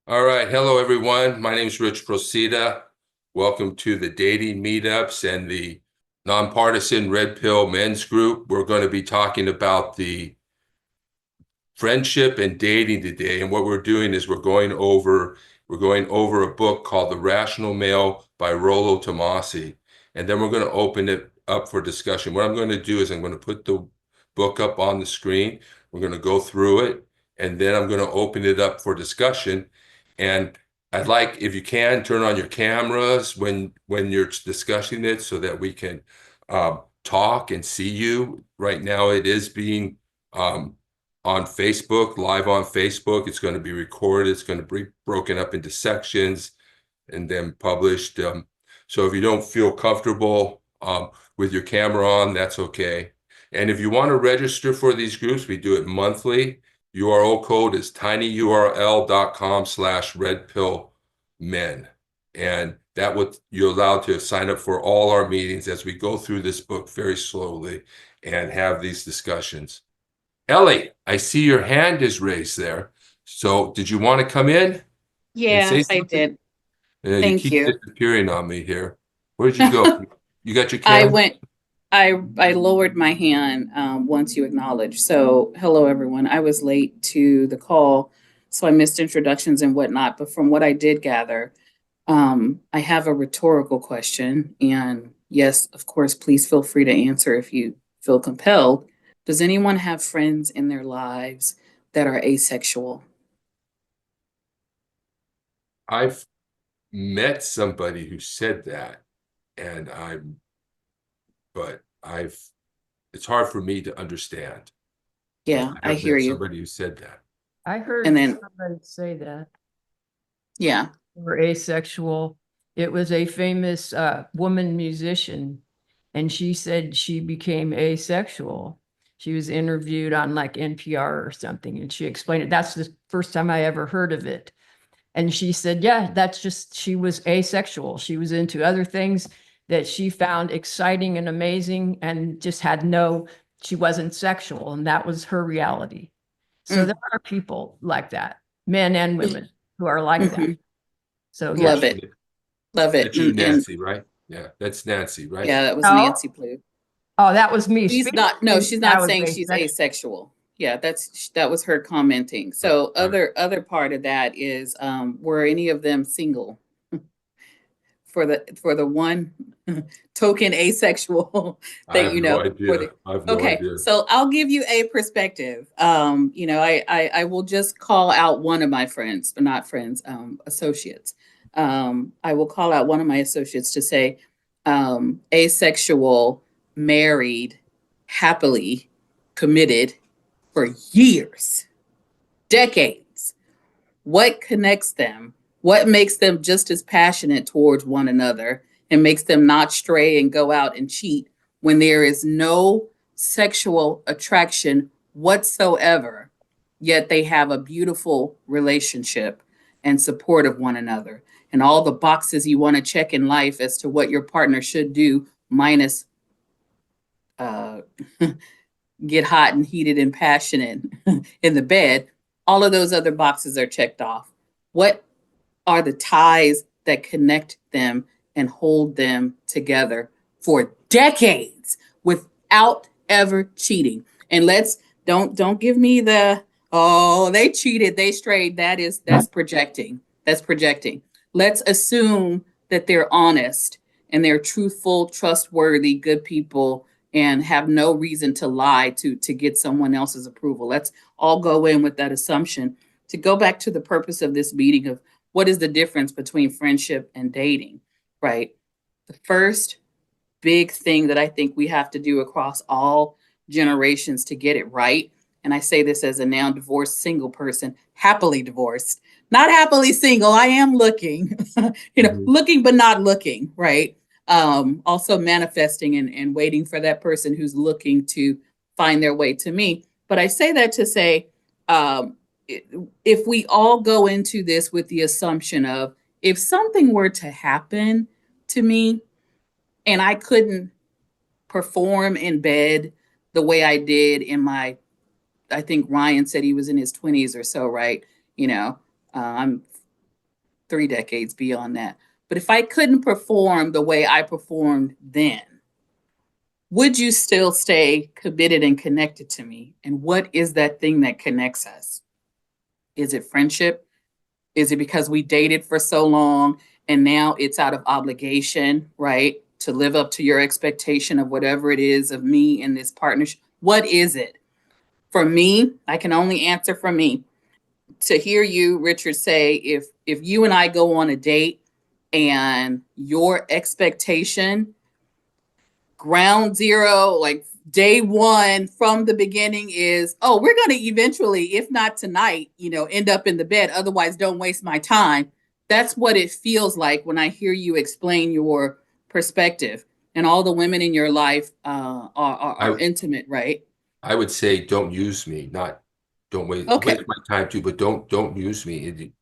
All right. Hello, everyone. My name is Rich Procida. Welcome to the dating meetups and the nonpartisan Red Pill Men's Group. We're going to be talking about the friendship and dating today. And what we're doing is we're going over a book called The Rational Male by Rollo Tomasi. And then we're going to open it up for discussion. What I'm going to do is I'm going to put the book up on the screen. We're going to go through it, and then I'm going to open it up for discussion. And I'd like, if you can, turn on your cameras when you're discussing it so that we can talk and see you. Right now, it is being on Facebook, live on Facebook. It's going to be recorded. It's going to be broken up into sections and then published. So if you don't feel comfortable with your camera on, that's okay. And if you want to register for these groups, we do it monthly. URL code is tinyurl.com/redpillmen. And that would you're allowed to sign up for all our meetings as we go through this book very slowly and have these discussions. Ellie, I see your hand is raised there. So did you want to come in and say Yes, I something? did. You Thank keep you. disappearing on me here. Where did you go? You got your I camera? went, I lowered my hand once you acknowledged. So, hello everyone. I was late to the call, so I missed introductions and whatnot. But from what I did gather, I have a rhetorical question. And yes, of course, please feel free to answer if you feel compelled. Does anyone have friends in their lives that are asexual? I've met somebody who said that, and but it's hard for me to understand, but Yeah, I I have hear met you. somebody who said that. I And heard then, somebody say that yeah. or asexual. It was a famous woman musician, and she said she became asexual. She was interviewed on like NPR or something, and she explained it. That's the first time I ever heard of it. And she said, yeah, that's just, she was asexual. She was into other things that she found exciting and amazing and just had no, she wasn't sexual. And that was her reality. So there Mm. are people like that, men and women who are like that. Mhm. So Love yes. That's it. Love it. that's you, And Nancy, right? Yeah, that's Nancy, right? yeah, that was Oh, Nancy Blue. oh, that was me She's speaking. not, no, she's I not was saying she's asexual. asexual. Yeah, that was her commenting. Right, So right. other part of that is were any of them single for the one token asexual I that have you no know for idea. the I have no okay, idea. so I'll give you a perspective. I will just call out one of my friends, or not friends, associates. I will call out one of my associates to say asexual, married, happily committed for years, decades. What connects them? What makes them just as passionate towards one another and makes them not stray and go out and cheat when there is no sexual attraction whatsoever, yet they have a beautiful relationship and support of one another? And all the boxes you want to check in life as to what your partner should do, minus uh, get hot and heated and passionate in the bed, all of those other boxes are checked off. What are the ties that connect them and hold them together for decades without ever cheating? And let's don't give me the, oh, they cheated, they strayed. That's projecting. That's projecting. Let's assume that they're honest and they're truthful, trustworthy, good people and have no reason to lie to get someone else's approval. Let's all go in with that assumption. To go back to the purpose of this meeting of what is the difference between friendship and dating, right? The first big thing that I think we have to do across all generations to get it right, and I say this as a now divorced single person, happily divorced, not happily single. I am looking, Mhm. looking but not looking, right? Also manifesting and waiting for that person who's looking to find their way to me. But I say that to say, um, if we all go into this with the assumption of if something were to happen to me and I couldn't perform in bed the way I did in my, I think Ryan said he was in his 20s or so, right? You know, I'm 3 decades beyond that. But if I couldn't perform the way I performed then, would you still stay committed and connected to me? And what is that thing that connects us? Is it friendship? Is it because we dated for so long and now it's out of obligation, right? To live up to your expectation of whatever it is of me in this partnership? What is it? For me, I can only answer for me. To hear you, Richard, say if you and I go on a date and your expectation, ground zero, like day one from the beginning is, oh, we're going to eventually, if not tonight, end up in the bed. Otherwise, don't waste my time. That's what it feels like when I hear you explain your perspective. And all the women in your life are intimate, right? I would say don't use me, not don't waste my time too, but don't use me.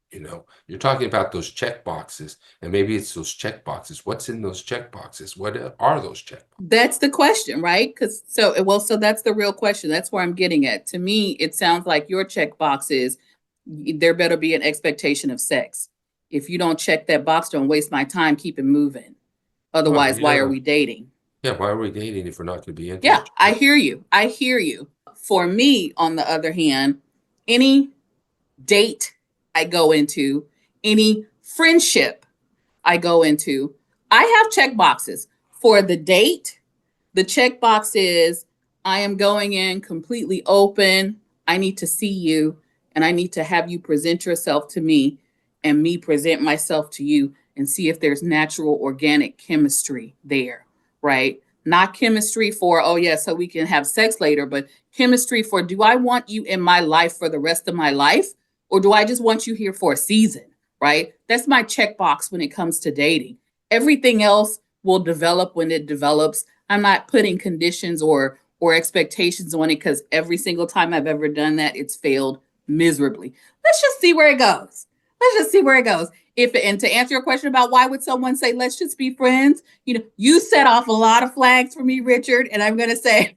You're talking about those check boxes, and maybe it's those check boxes. What's in those check boxes? What are those check boxes? That's the question, right? So that's the real question. That's where I'm getting at. To me, it sounds like your check box is there better be an expectation of sex. If you don't check that box, don't waste my time, keep it moving. Otherwise, why are we dating? Yeah, why are we dating if we're not going to be into Yeah, I hear you. I hear you. For me, on the other hand, any date I go into, any friendship I go into, I have check boxes. For the date, the checkbox is I am going in completely open. I need to see you and I need to have you present yourself to me and me present myself to you and see if there's natural organic chemistry there, right? Not chemistry for, oh, yeah, so we can have sex later, but chemistry for, do I want you in my life for the rest of my life? Or do I just want you here for a season, right? That's my checkbox when it comes to dating. Everything else will develop when it develops. I'm not putting conditions or expectations on it because every single time I've ever done that, it's failed miserably. Let's just see where it goes. Let's just see where it goes. And to answer your question about why would someone say, let's just be friends, you set off a lot of flags for me, Richard. And I'm going to say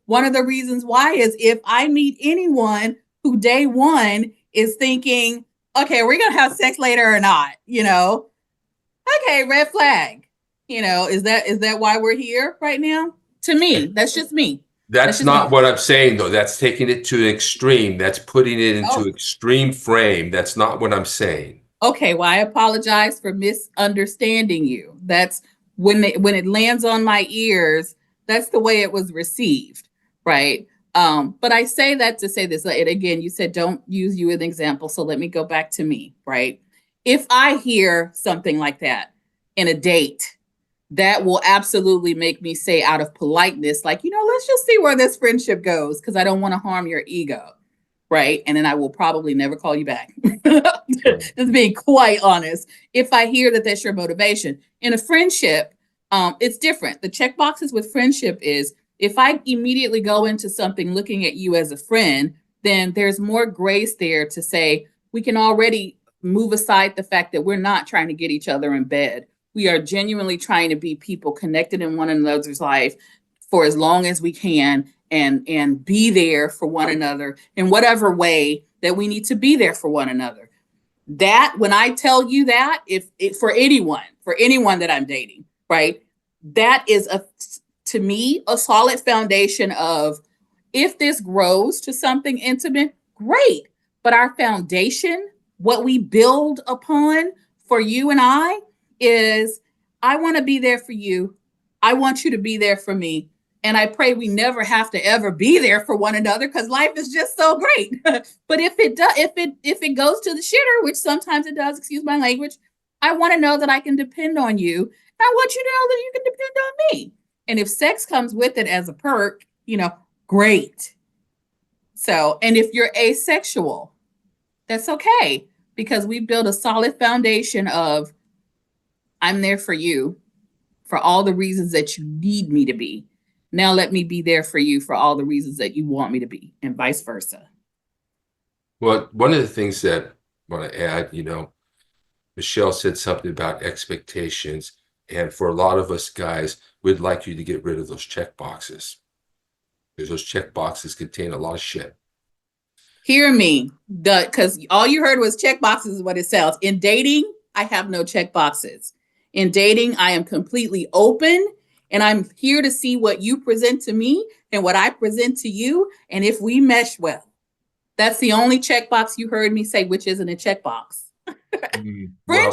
one of the reasons why is if I meet anyone who day one is thinking, okay, we're going to have sex later or not, okay, red flag. Is that why we're here right now? To me, that's just me. That's not what I'm saying, though. That's taking it to an extreme. That's putting it into extreme frame. That's not what I'm saying. Okay, well, I apologize for misunderstanding you. That's when it lands on my ears, that's the way it was received, right? But I say that to say this, and again, you said don't use you as an example, so let me go back to me, right? If I hear something like that in a date, that will absolutely make me say out of politeness, like, let's just see where this friendship goes because I don't want to harm your ego, right? And then I will probably never call you back. Just being quite honest. If I hear that that's your motivation. In a friendship, it's different. The check boxes with friendship is if I immediately go into something looking at you as a friend, then there's more grace there to say we can already move aside the fact that we're not trying to get each other in bed. We are genuinely trying to be people connected in one another's life for as long as we can and be there for one another in whatever way that we need to be there for one another. That when I tell you that, if for anyone that I'm dating, right, that is to me a solid foundation of if this grows to something intimate, great. But our foundation, what we build upon for you and I is I want to be there for you. I want you to be there for me. And I pray we never have to ever be there for one another because life is just so great. But if it does, if it goes to the shitter, which sometimes it does, excuse my language, I want to know that I can depend on you. And I want you to know that you can depend on me. And if sex comes with it as a perk, great. So, and if you're asexual, that's okay because we built a solid foundation of I'm there for you for all the reasons that you need me to be. Now let me be there for you for all the reasons that you want me to be, and vice versa. Well, one of the things that I want to add, Michelle said something about expectations. And for a lot of us guys, we'd like you to get rid of those check boxes because those check boxes contain a lot of shit. Hear me, because all you heard was check boxes is what it sells. In dating, I have no check boxes. In dating, I am completely open, and I'm here to see what you present to me and what I present to you, and if we mesh well. That's the only checkbox you heard me say, which isn't a checkbox. Well,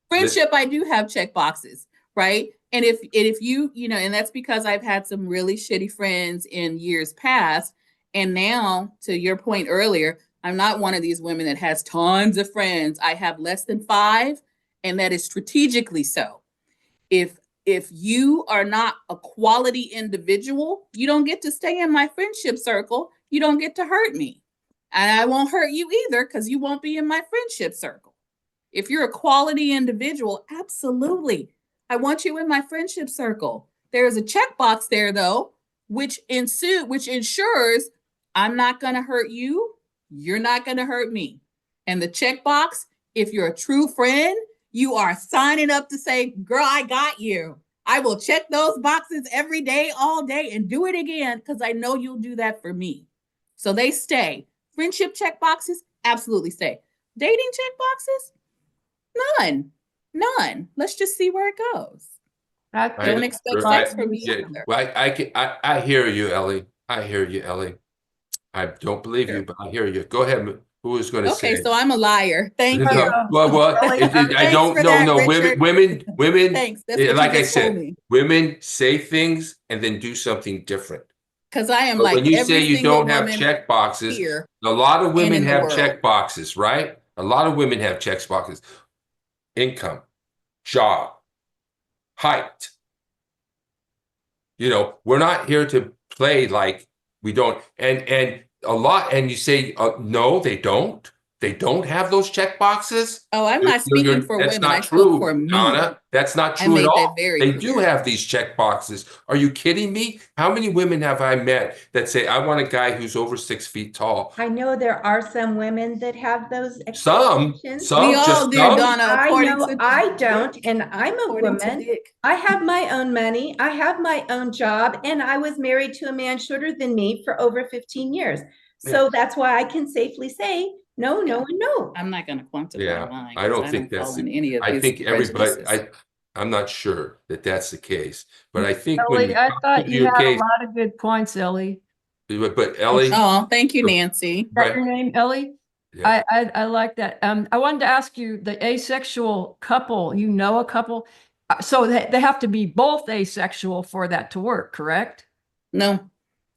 Friendship, I do have check boxes, right? And if you, and that's because I've had some really shitty friends in years past. And now, to your point earlier, I'm not one of these women that has tons of friends. I have less than 5, and that is strategically so. If you are not a quality individual, you don't get to stay in my friendship circle. You don't get to hurt me. And I won't hurt you either because you won't be in my friendship circle. If you're a quality individual, absolutely. I want you in my friendship circle. There is a checkbox there though, which ensures I'm not going to hurt you, you're not going to hurt me. And the checkbox, if you're a true friend, you are signing up to say, "Girl, I got you. I will check those boxes every day, all day, and do it again because I know you'll do that for me." So they stay. Friendship check boxes, absolutely stay. Dating check boxes, none. Let's just see where it goes. Don't expect sex from me either. Well, I hear you, Ellie. I hear you, Ellie. I don't believe you, but I hear you. Go ahead. Who is going to say? Okay, so I'm a liar. Thank No, you. well, I Thanks don't for know. that, No, Richard. women. Thanks. That's what Like you I just told said, me. women say things and then do something different. Because I am But like when you every say you single don't have woman check boxes, here a lot of and women in the have world. check boxes, right? A lot of women have check boxes. Income, job, height. We're not here to play like we don't. And a lot. And you say no, they don't. They don't have those check boxes. Oh, I'm not speaking for That's women. I not spoke for true, me. Donna. That's not I true at made that all. very They do clear. have these check boxes. Are you kidding me? How many women have I met that say, "I want a guy who's over 6 feet tall"? I know there are some women that have those Some, expectations. We all just do, some. Donna, I according know to I don't, Dick. and I'm a According to woman. Dick. I have my own money. I have my own job, and I was married to a man shorter than me for over 15 years. So that's why I can safely say no, no, and no. I'm not going to quantify Yeah, mine I because don't I think don't that's fall in any of I his think everybody, prejudices. I'm not sure that that's the case, but I think when Ellie, you I talk thought to you your had a case, lot of good points, Ellie. but Ellie, Oh, thank you, Nancy. Is that your name, Ellie? yeah. I like that. I wanted to ask you, the asexual couple, you know a couple, so they have to be both asexual for that to work, correct? No,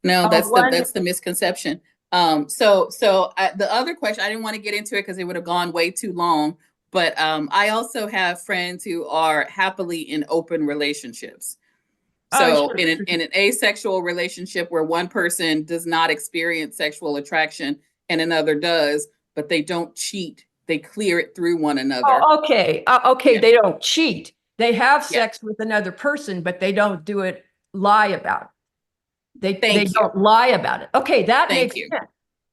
Oh, that's the misconception. The other question, I didn't want to get into it because it would have gone way too long. But I also have friends who are happily in open relationships. So sure. in an asexual relationship where one person does not experience sexual attraction and another does, but they don't cheat, they clear it through one another. Oh, okay. Okay, Yeah. they don't cheat. They have Yeah. sex with another person, but they don't lie about it. They Thank you. don't lie about it. Okay, that Thank makes you. sense.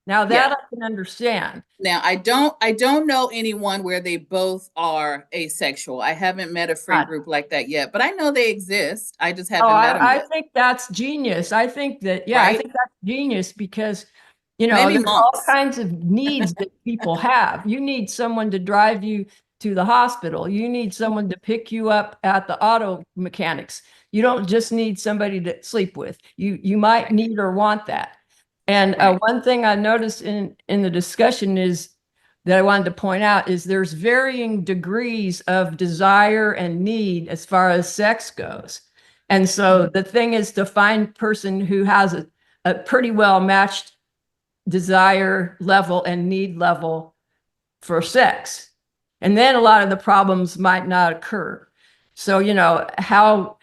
Now that Yeah. I can understand. Now I don't know anyone where they both are asexual. I haven't met a friend group like that yet, but I know they exist. I just haven't met them I yet. think that's genius. I think that, I Right? think that's genius because, Maybe there's all monks. kinds of needs that people have. You need someone to drive you to the hospital. You need someone to pick you up at the auto mechanics. You don't just need somebody to sleep with. You might need or want that. And Right. one thing I noticed in the discussion is that I wanted to point out is there's varying degrees of desire and need as far as sex goes. And so the thing is to find a person who has a pretty well matched desire level and need level for sex. And then a lot of the problems might not occur. So, how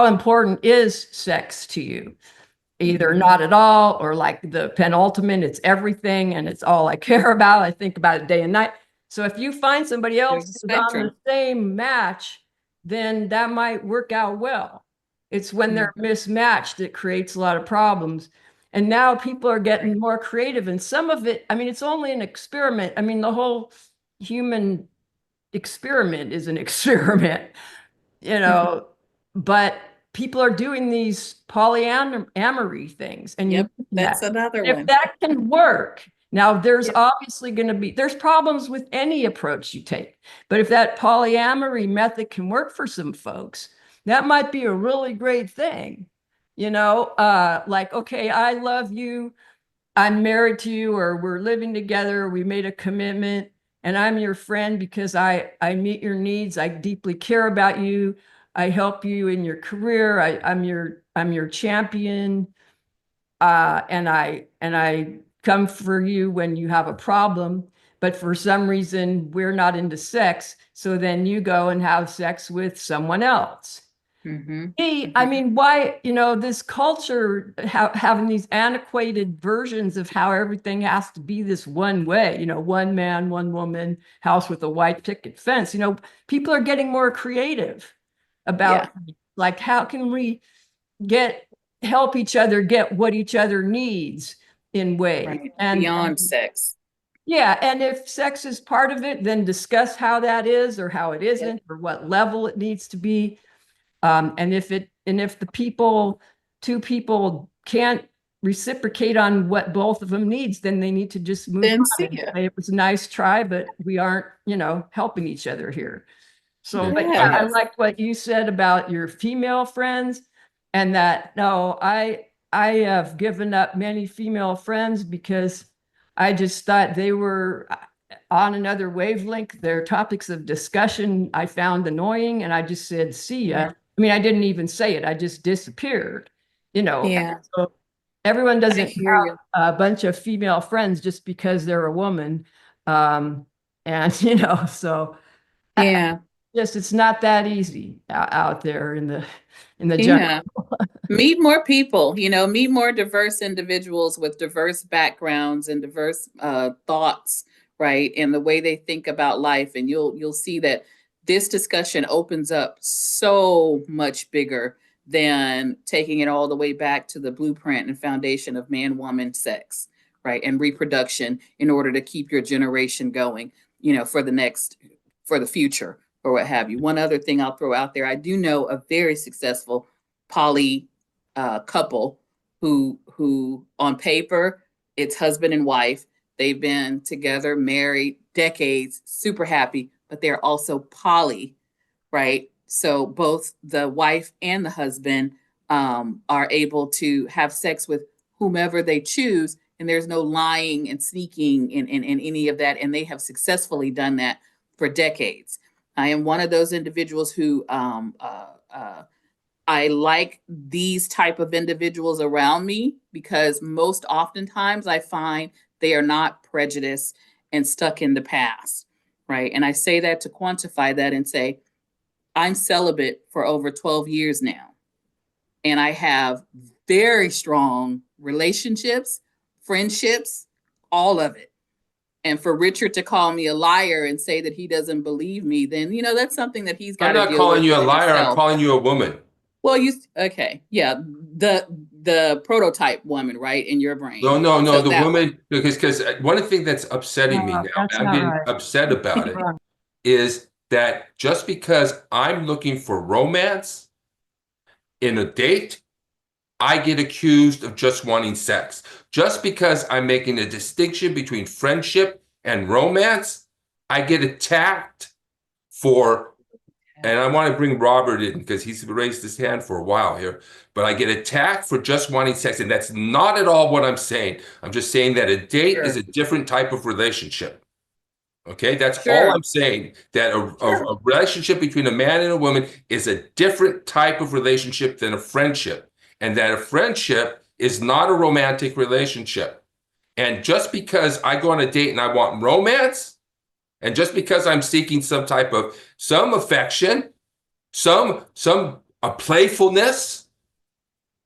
important is sex to you? Either not at all, or like the penultimate, it's everything and it's all I care about. I think about it day and night. So if you find somebody else who's on the same match, then that might work out well. It's when they're mismatched that creates a lot of problems. And now people are getting more creative, and some of it, I mean, it's only an experiment. I mean, the whole human experiment is an experiment, but people are doing these polyamory things, and Yep, you that's another if one. that can work. Now, there's Yep. obviously going to be there's problems with any approach you take, but if that polyamory method can work for some folks, that might be a really great thing. Like, okay, I love you, I'm married to you, or we're living together, we made a commitment, and I'm your friend because I meet your needs, I deeply care about you, I help you in your career, I'm your champion, and I come for you when you have a problem, but for some reason we're not into sex, so then you go and have sex with someone else. I mean, why, this culture having these antiquated versions of how everything has to be this one way, one man, one woman, house with a white picket fence. People are getting more creative about like, how can we help each other get what each other needs in ways. Right. And Beyond sex. yeah, and if sex is part of it, then discuss how that is or how it isn't, or what level it needs to be. And if the two people can't reciprocate on what both of them needs, then they need to just move Then on see and ya. say, it was a nice try, but we aren't, helping each other here. So, Yeah. but yeah, I liked what you said about your female friends, and that, no, I have given up many female friends because I just thought they were on another wavelength. Their topics of discussion I found annoying, and I just said, see ya. I mean, I didn't even say it. I just disappeared, Yeah, So everyone I doesn't hear you. have a bunch of female friends just because they're a woman. And, so Yeah, just, it's not that easy out there in the jungle. yeah. Meet more people, meet more diverse individuals with diverse backgrounds and diverse thoughts, right? And the way they think about life. And you'll see that this discussion opens up so much bigger than taking it all the way back to the blueprint and foundation of man, woman, sex, right? And reproduction in order to keep your generation going, for the future or what have you. One other thing I'll throw out there, I do know a very successful poly couple who on paper it's husband and wife. They've been together, married decades, super happy, but they're also poly, right? So both the wife and the husband are able to have sex with whomever they choose, and there's no lying and sneaking in any of that, and they have successfully done that for decades. I am one of those individuals who I like these type of individuals around me because most oftentimes I find they are not prejudiced and stuck in the past, right? And I say that to quantify that and say, I'm celibate for over 12 years now, and I have very strong relationships, friendships, all of it. And for Richard to call me a liar and say that he doesn't believe me, then, that's something that he's got I'm to not deal calling with you a within liar. I'm himself. calling you a woman. Well, okay, yeah, the prototype woman, right, in your brain. No, So the that woman, because one thing that's upsetting me now, That's I'm not getting right. upset about it, is that just because I'm looking for romance in a date, I get accused of just wanting sex. Just because I'm making a distinction between friendship and romance, I get attacked for, and I want to bring Robert in because he's raised his hand for a while here, but I get attacked for just wanting sex. And that's not at all what I'm saying. I'm just saying that a date is Sure. a different type of relationship. Okay, that's all Sure. I'm saying. That Sure. a relationship between a man and a woman is a different type of relationship than a friendship. And that a friendship is not a romantic relationship. And just because I go on a date and I want romance, and just because I'm seeking some affection, some a playfulness,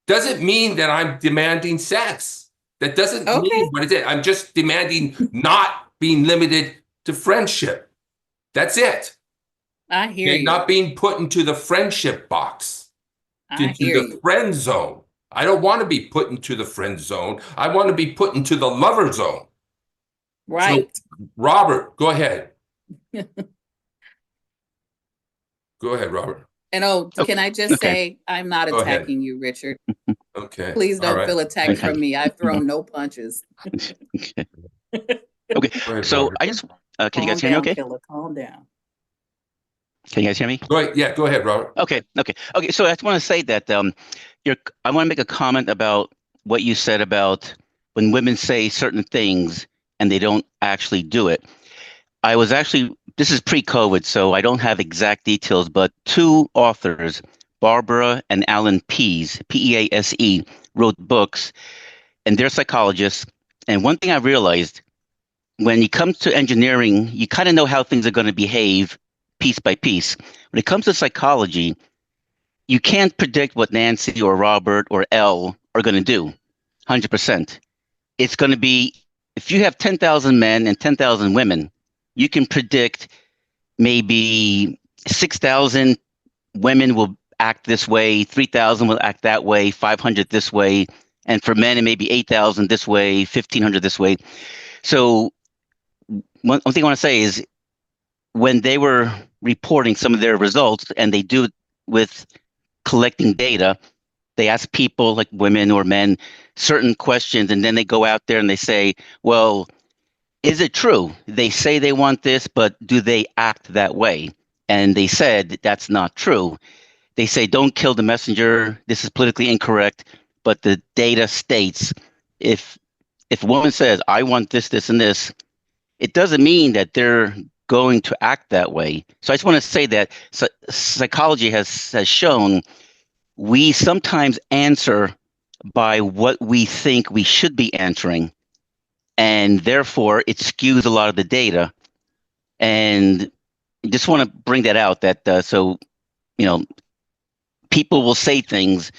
doesn't mean that I'm demanding sex. That doesn't Okay, mean what it is. I'm just demanding not being limited to friendship. That's it. I hear Okay, you. not being put into the friendship box, I into hear the you. friend zone. I don't want to be put into the friend zone. I want to be put into the lover zone. So, Right. Robert, go ahead. Go ahead, Robert. And Okay. can I just Okay. say, I'm not Go ahead. attacking you, Richard. Okay. Please All don't right. feel attacked Okay. from me. I've thrown no punches. Okay. Okay. Go ahead, So Robert. I just can you Calm guys hear me down, okay? killer. Calm down. Can you guys hear me? Go ahead. Yeah, go ahead, Robert. Okay. Okay. Okay. So I just want to say that I want to make a comment about what you said about when women say certain things and they don't actually do it. I was actually, this is pre-COVID, so I don't have exact details, but two authors, Barbara and Alan Pease, wrote books, and they're psychologists. And one thing I realized, when it comes to engineering, you kind of know how things are going to behave piece by piece. When it comes to psychology, you can't predict what Nancy or Robert or Elle are going to do 100%. It's going to be, if you have 10,000 men and 10,000 women, you can predict maybe 6,000 women will act this way, 3,000 will act that way, 500 this way. And for men, it may be 8,000 this way, 1,500 this way. So one thing I want to say is when they were reporting some of their results, and they do it with collecting data, they ask people like women or men certain questions, and then they go out there and they say, well, is it true? They say they want this, but do they act that way? And they said that's not true. They say don't kill the messenger. This is politically incorrect, but the data states if a woman says I want this, this, and this, it doesn't mean that they're going to act that way. So I just want to say that psychology has shown we sometimes answer by what we think we should be answering, and therefore it skews a lot of the data. And just want to bring that out that so you know people will say things,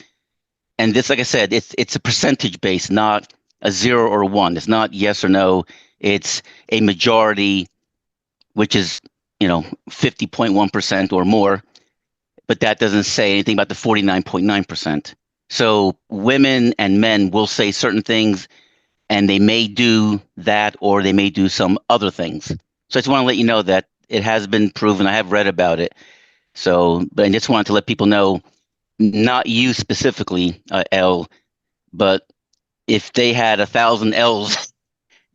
and this, like I said, it's a percentage base, not a 0 or 1. It's not yes or no. It's a majority, which is 50.1% or more, but that doesn't say anything about the 49.9%. So women and men will say certain things, and they may do that, or they may do some other things. So I just want to let you know that it has been proven. I have read about it. So, but I just wanted to let people know, not you specifically, L, but if they had 1,000 L's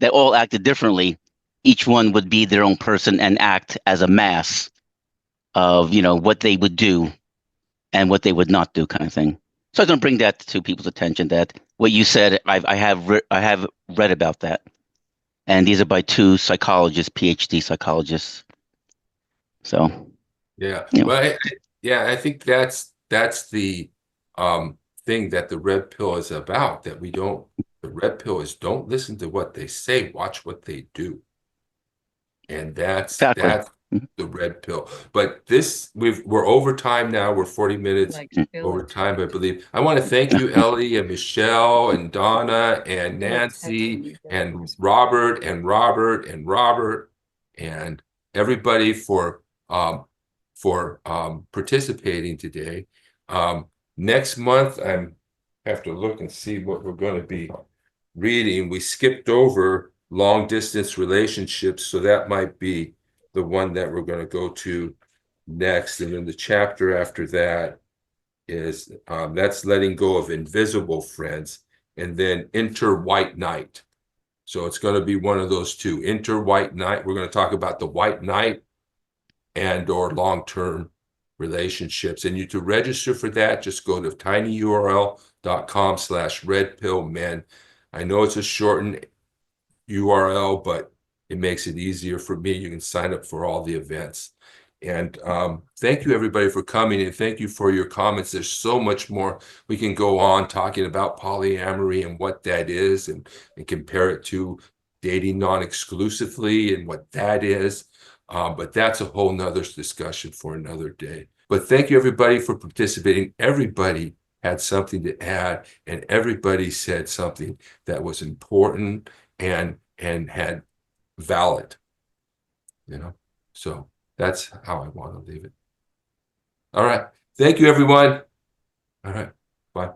that all acted differently, each one would be their own person and act as a mass of what they would do and what they would not do, kind of thing. So I was going to bring that to people's attention, that what you said, I have read about that, and these are by two psychologists, PhD psychologists. So Yeah. you know, Well, I think that's the thing that the red pill is about, that the red pill is don't listen to what they say, watch what they do. And that's exactly. the red pill. But we're over time now. We're 40 minutes Like over killer. time, I believe. I want to thank you, Ellie and Michelle and Donna and You're Nancy texting me back. and Robert and Robert and Robert and everybody for participating today. Next month, I have to look and see what we're going to be reading. We skipped over long distance relationships, so that might be the one that we're going to go to next. And then the chapter after that is that's letting go of invisible friends, and then enter white knight. So it's going to be one of those two. Enter white knight. We're going to talk about the white knight and or long-term relationships. And to register for that, just go to tinyurl.com/redpillmen. I know it's a shortened URL, but it makes it easier for me. You can sign up for all the events. And thank you, everybody, for coming, and thank you for your comments. There's so much more we can go on talking about polyamory and what that is, and compare it to dating non-exclusively and what that is. But that's a whole nother discussion for another day. But thank you, everybody, for participating. Everybody had something to add, and everybody said something that was important and had valid, so that's how I want to leave it. All right, thank you, everyone. All right, bye.